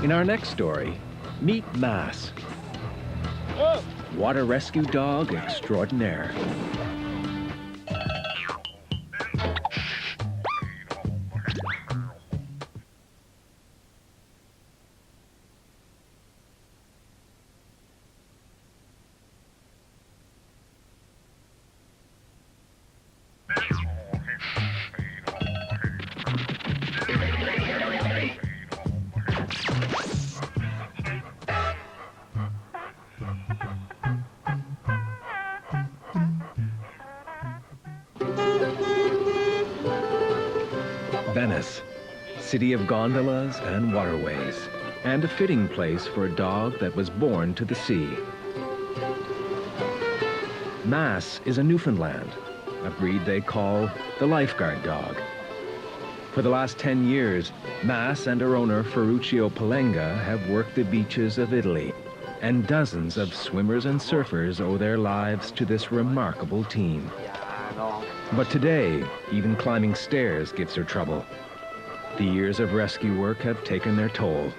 In our next story, meet Mass, water rescue dog extraordinaire. Venice, city of gondolas and waterways, and a fitting place for a dog that was born to the sea. Mass is a Newfoundland, a breed they call the lifeguard dog. For the last 10 years, Mass and her owner, Ferruccio Palenga, have worked the beaches of Italy, and dozens of swimmers and surfers owe their lives to this remarkable team. But today, even climbing stairs gives her trouble. The years of rescue work have taken their toll.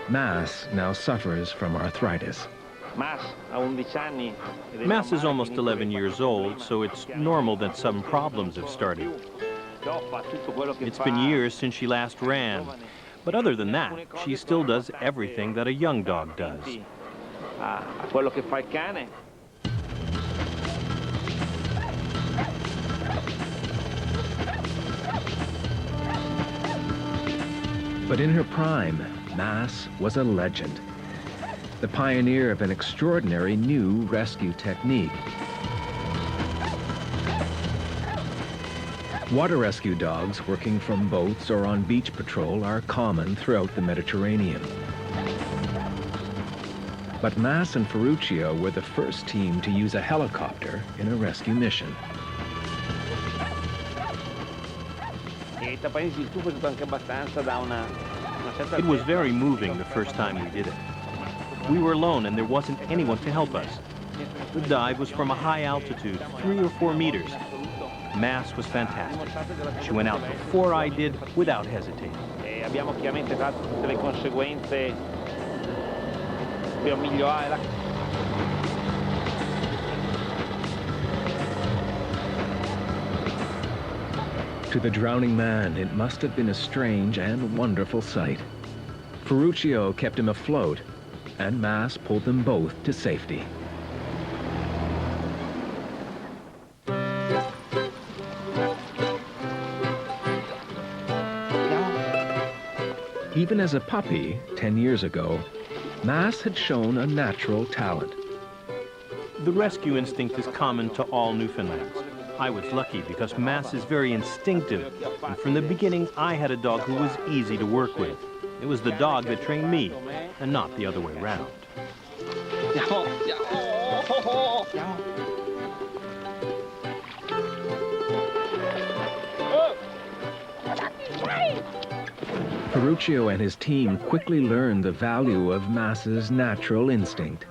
Mass now suffers from arthritis. Mass is almost 11 years old, so it's normal that some problems have started. It's been years since she last ran, but other than that, she still does everything that a young dog does. But in her prime, Mass was a legend, the pioneer of an extraordinary new rescue technique. Water rescue dogs working from boats or on beach patrol are common throughout the Mediterranean. But Mass and Ferruccio were the first team to use a helicopter in a rescue mission. It was very moving the first time we did it. We were alone and there wasn't anyone to help us. The dive was from a high altitude, 3 or 4 meters. Mass was fantastic. She went out before I did, without hesitating. Abbiamo chiaramente tratto tutte le conseguenze per migliorare la... To the drowning man, it must have been a strange and wonderful sight. Ferruccio kept him afloat, and Mass pulled them both to safety. Even as a puppy, 10 years ago, Mass had shown a natural talent. The rescue instinct is common to all Newfoundlands. I was lucky because Mass is very instinctive, and from the beginning I had a dog who was easy to work with. It was the dog that trained me, and not the other way around. Ferruccio and his team quickly learned the value of Mass's natural instinct.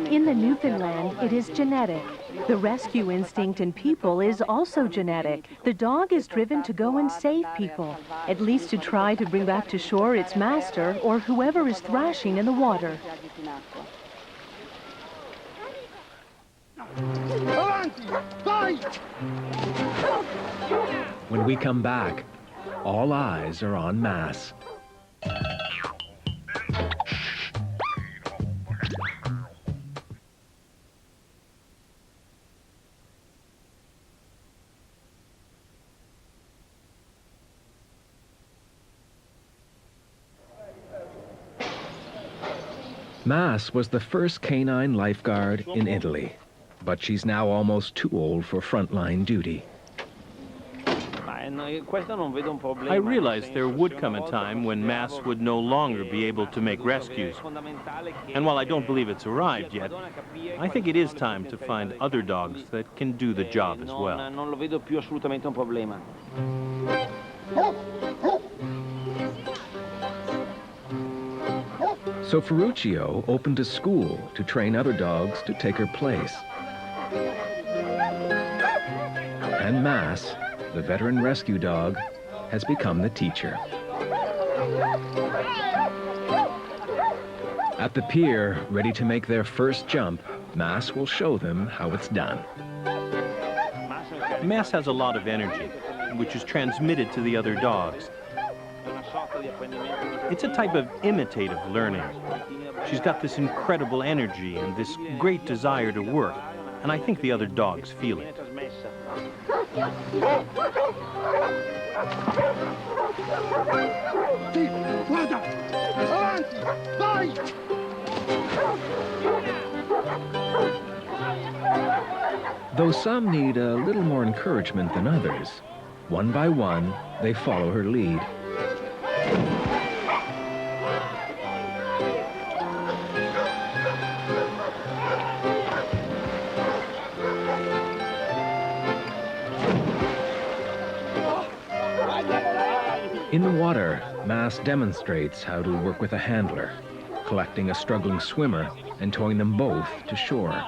In the Newfoundland, it is genetic. The rescue instinct in people is also genetic. The dog is driven to go and save people, at least to try to bring back to shore its master or whoever is thrashing in the water. When we come back, all eyes are on Mass. Mass was the first canine lifeguard in Italy, but she's now almost too old for frontline duty. I realized there would come a time when Mass would no longer be able to make rescues. And while I don't believe it's arrived yet, I think it is time to find other dogs that can do the job as well. So Ferruccio opened a school to train other dogs to take her place. And Mass, the veteran rescue dog, has become the teacher. At the pier, ready to make their first jump, Mass will show them how it's done. Mass has a lot of energy, which is transmitted to the other dogs. It's a type of imitative learning. She's got this incredible energy and this great desire to work, and I think the other dogs feel it. Though some need a little more encouragement than others, one by one, they follow her lead. In the water, Mass demonstrates how to work with a handler, collecting a struggling swimmer and towing them both to shore.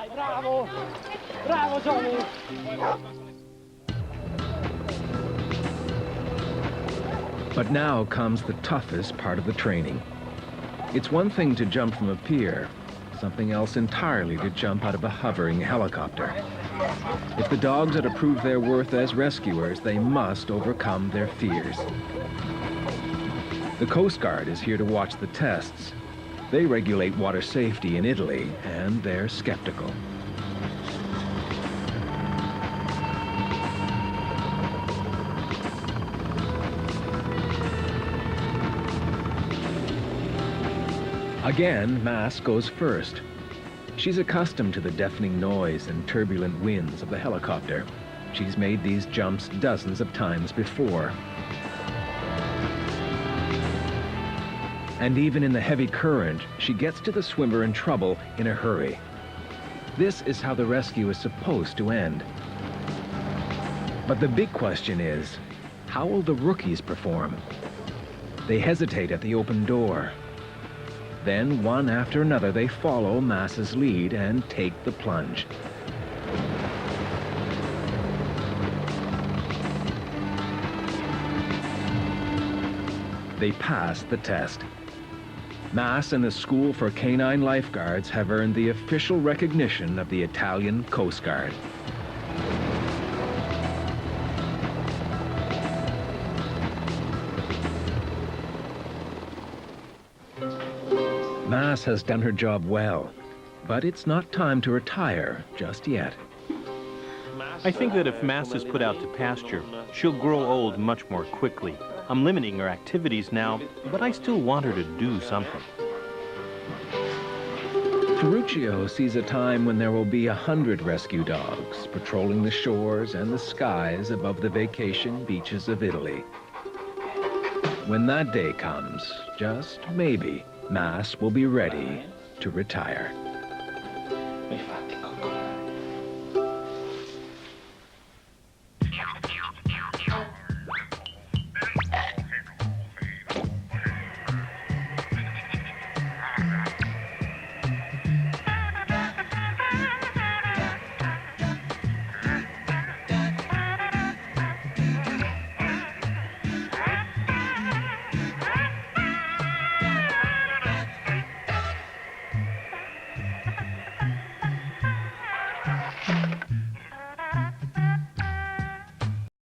But now comes the toughest part of the training. It's one thing to jump from a pier, something else entirely to jump out of a hovering helicopter. If the dogs are to prove their worth as rescuers, they must overcome their fears. The Coast Guard is here to watch the tests. They regulate water safety in Italy, and they're skeptical. Again, Mass goes first. She's accustomed to the deafening noise and turbulent winds of the helicopter. She's made these jumps dozens of times before. And even in the heavy current, she gets to the swimmer in trouble in a hurry. This is how the rescue is supposed to end. But the big question is, how will the rookies perform? They hesitate at the open door. Then, one after another, they follow Mass's lead and take the plunge. They pass the test. Mass and the School for Canine Lifeguards have earned the official recognition of the Italian Coast Guard. Mass has done her job well, but it's not time to retire just yet. I think that if Mass is put out to pasture, she'll grow old much more quickly. I'm limiting her activities now, but I still want her to do something. Ferruccio sees a time when there will be 100 rescue dogs patrolling the shores and the skies above the vacation beaches of Italy. When that day comes, just maybe, Mass will be ready to retire.